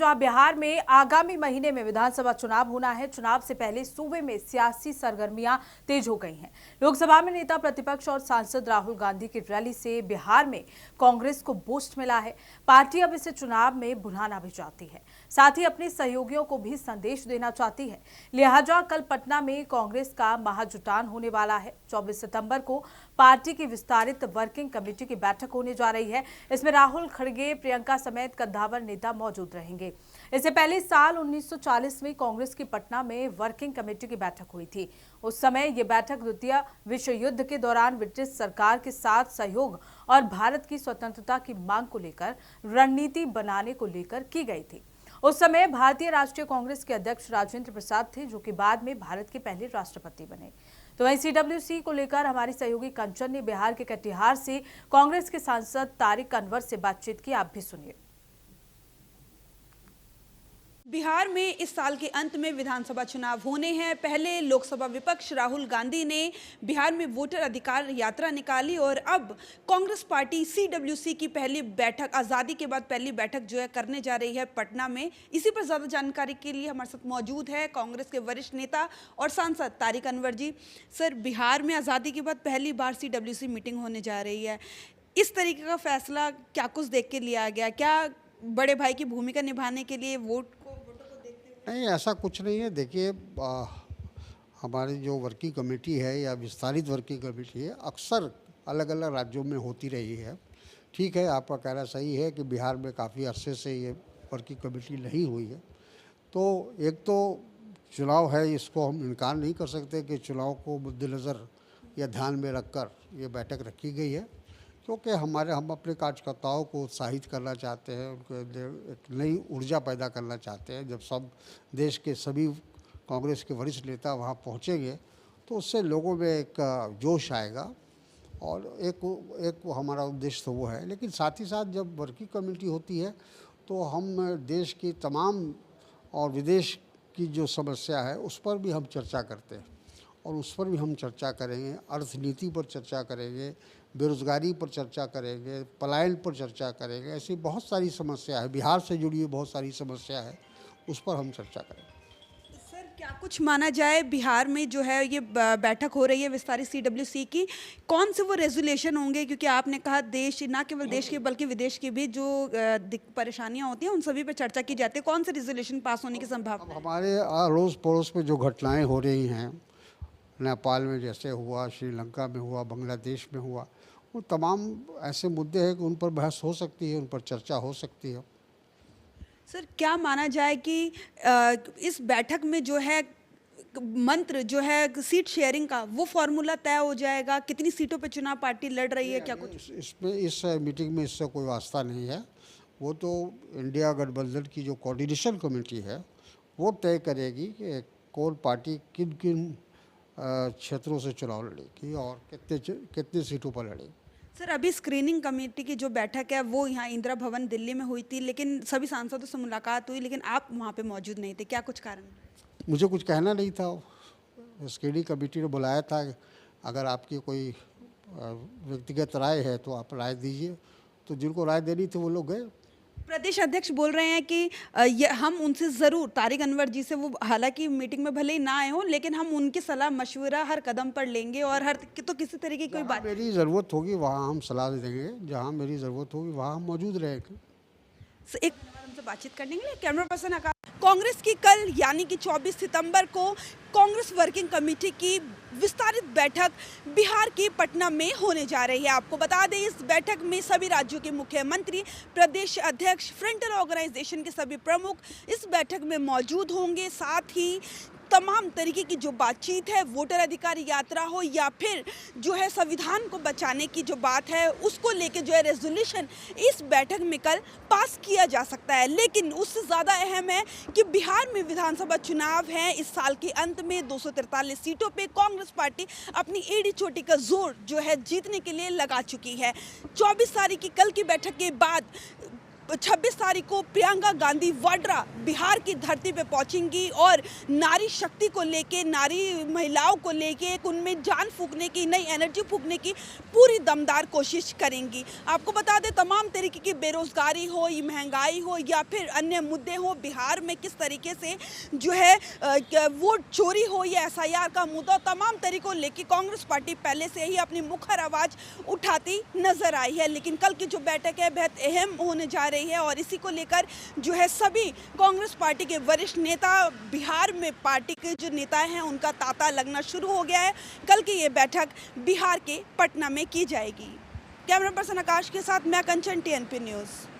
जहां बिहार में आगामी महीने में विधानसभा चुनाव होना है। चुनाव से पहले सूबे में सियासी सरगर्मियां तेज हो गई हैं। लोकसभा में नेता प्रतिपक्ष और सांसद राहुल गांधी की रैली से बिहार में कांग्रेस को बूस्ट मिला है। पार्टी अब इसे चुनाव में बुलाना भी चाहती है, साथ ही अपने सहयोगियों को भी संदेश देना चाहती है। लिहाजा कल पटना में कांग्रेस का महाजुटान होने वाला है। 24 सितंबर को पार्टी की विस्तारित वर्किंग कमेटी की बैठक होने जा रही है। इसमें राहुल, खड़गे, प्रियंका समेत कद्दावर नेता मौजूद रहेंगे। इससे पहले साल 1940 में कांग्रेस की पटना में वर्किंग कमेटी की बैठक हुई थी। उस समय यह बैठक द्वितीय विश्व युद्ध के दौरान ब्रिटिश सरकार के साथ सहयोग और भारत की स्वतंत्रता की मांग को लेकर रणनीति बनाने को लेकर की गई थी। उस समय भारतीय राष्ट्रीय कांग्रेस के अध्यक्ष राजेंद्र प्रसाद थे, जो कि बाद में भारत के पहले राष्ट्रपति बने। तो वहीं CWC को लेकर हमारी सहयोगी कंचन ने बिहार के कटिहार से कांग्रेस के सांसद तारिक अनवर से बातचीत की। आप भी सुनिए। बिहार में इस साल के अंत में विधानसभा चुनाव होने हैं। पहले लोकसभा विपक्ष राहुल गांधी ने बिहार में वोटर अधिकार यात्रा निकाली और अब कांग्रेस पार्टी CWC की पहली बैठक, आज़ादी के बाद पहली बैठक जो है करने जा रही है पटना में। इसी पर ज़्यादा जानकारी के लिए हमारे साथ मौजूद है कांग्रेस के वरिष्ठ नेता और सांसद तारिक अनवर जी। सर, बिहार में आज़ादी के बाद पहली बार CWC मीटिंग होने जा रही है। इस तरीके का फैसला क्या कुछ देख के लिया गया? क्या बड़े भाई की भूमिका निभाने के लिए वोटों को देखते हुए? नहीं, ऐसा कुछ नहीं है। देखिए, हमारी जो वर्किंग कमेटी है या विस्तारित वर्किंग कमेटी है, अक्सर अलग अलग राज्यों में होती रही है। ठीक है, आपका कहना सही है कि बिहार में काफ़ी अरसे से ये वर्किंग कमेटी नहीं हुई है। तो एक तो चुनाव है, इसको हम इनकार नहीं कर सकते कि चुनाव को मद्देनज़र या ध्यान में रखकर ये बैठक रखी गई है, क्योंकि हम अपने कार्यकर्ताओं को उत्साहित करना चाहते हैं, उनको एक नई ऊर्जा पैदा करना चाहते हैं। जब सब देश के सभी कांग्रेस के वरिष्ठ नेता वहाँ पहुँचेंगे तो उससे लोगों में एक जोश आएगा और एक हमारा उद्देश्य तो वो है। लेकिन साथ ही साथ जब वर्किंग कमेटी होती है तो हम देश की तमाम और विदेश की जो समस्या है उस पर भी हम चर्चा करते हैं और उस पर भी हम चर्चा करेंगे। अर्थनीति पर चर्चा करेंगे, बेरोज़गारी पर चर्चा करेंगे, पलायन पर चर्चा करेंगे। ऐसी बहुत सारी समस्या है, बिहार से जुड़ी हुई बहुत सारी समस्या है, उस पर हम चर्चा करेंगे। सर, क्या कुछ माना जाए बिहार में जो है ये बैठक हो रही है विस्तारित CWC की, कौन से वो रेजोल्यूशन होंगे? क्योंकि आपने कहा देश, ना केवल देश के बल्कि विदेश की भी जो परेशानियां होती हैं उन सभी पर चर्चा की जाती है। कौन से रेजोल्यूशन पास होने की संभावना है? हमारे अड़ोस पड़ोस में जो घटनाएँ हो रही हैं, नेपाल में जैसे हुआ, श्रीलंका में हुआ, बांग्लादेश में हुआ, वो तमाम ऐसे मुद्दे हैं कि उन पर बहस हो सकती है, उन पर चर्चा हो सकती है। सर, क्या माना जाए कि इस बैठक में जो है मंत्र जो है सीट शेयरिंग का, वो फॉर्मूला तय हो जाएगा? कितनी सीटों पे चुनाव पार्टी लड़ रही है, क्या कुछ? इस मीटिंग में इससे कोई वास्ता नहीं है। वो तो इंडिया गठबंधन की जो कोऑर्डिनेशन कमेटी है वो तय करेगी कि कौन पार्टी किन किन क्षेत्रों से चुनाव लड़ेगी और कितने सीटों पर लड़ेगी। सर, अभी स्क्रीनिंग कमेटी की जो बैठक है वो यहाँ इंदिरा भवन दिल्ली में हुई थी, लेकिन सभी सांसदों से मुलाकात हुई, लेकिन आप वहाँ पे मौजूद नहीं थे। क्या कुछ कारण? मुझे कुछ कहना नहीं था। स्क्रीनिंग कमेटी ने बुलाया था, अगर आपकी कोई व्यक्तिगत राय है तो आप राय दीजिए। तो जिनको राय देनी थी वो लोग गए। प्रदेश अध्यक्ष बोल रहे हैं कि हम उनसे ज़रूर, तारिक अनवर जी से, वो हालांकि मीटिंग में भले ही ना आए हों, लेकिन हम उनकी सलाह मशवरा हर कदम पर लेंगे और तो किसी तरह की कोई बात मेरी ज़रूरत होगी वहाँ हम सलाह देंगे, जहाँ मेरी ज़रूरत होगी वहाँ हम मौजूद रहेंगे। एक हमसे बातचीत करने के लिए कैमरा पर्सन आकाश। कांग्रेस की कल यानी कि 24 सितंबर को कांग्रेस वर्किंग कमेटी की विस्तारित बैठक बिहार के पटना में होने जा रही है। आपको बता दें, इस बैठक में सभी राज्यों के मुख्यमंत्री, प्रदेश अध्यक्ष, फ्रंटल ऑर्गेनाइजेशन के सभी प्रमुख इस बैठक में मौजूद होंगे। साथ ही तमाम तरीके की जो बातचीत है, वोटर अधिकार यात्रा हो या फिर जो है संविधान को बचाने की जो बात है, उसको लेके जो है रेजोल्यूशन इस बैठक में कल पास किया जा सकता है। लेकिन उससे ज़्यादा अहम है कि बिहार में विधानसभा चुनाव है। इस साल के अंत में 243 सीटों पे कांग्रेस पार्टी अपनी एड़ी चोटी का जोर जो है जीतने के लिए लगा चुकी है। 24 तारीख की कल की बैठक के बाद 26 तारीख को प्रियंका गांधी वाड्रा बिहार की धरती पे पहुंचेंगी और नारी शक्ति को लेके, नारी महिलाओं को लेके एक उनमें जान फूंकने की, नई एनर्जी फूंकने की पूरी दमदार कोशिश करेंगी। आपको बता दें, तमाम तरीके की बेरोजगारी हो, ये महंगाई हो या फिर अन्य मुद्दे हो, बिहार में किस तरीके से जो है वोट चोरी हो या SIR का मुद्दा, तमाम तरीकों लेके कांग्रेस पार्टी पहले से ही अपनी मुखर आवाज उठाती नजर आई है। लेकिन कल की जो बैठक है बेहद अहम होने जा रही है और इसी को लेकर जो है सभी कांग्रेस पार्टी के वरिष्ठ नेता, बिहार में पार्टी के जो नेता हैं उनका तांता लगना शुरू हो गया है। कल की ये बैठक बिहार के पटना में की जाएगी। कैमरा पर्सन आकाश के साथ मैं कंचन, TNP न्यूज़।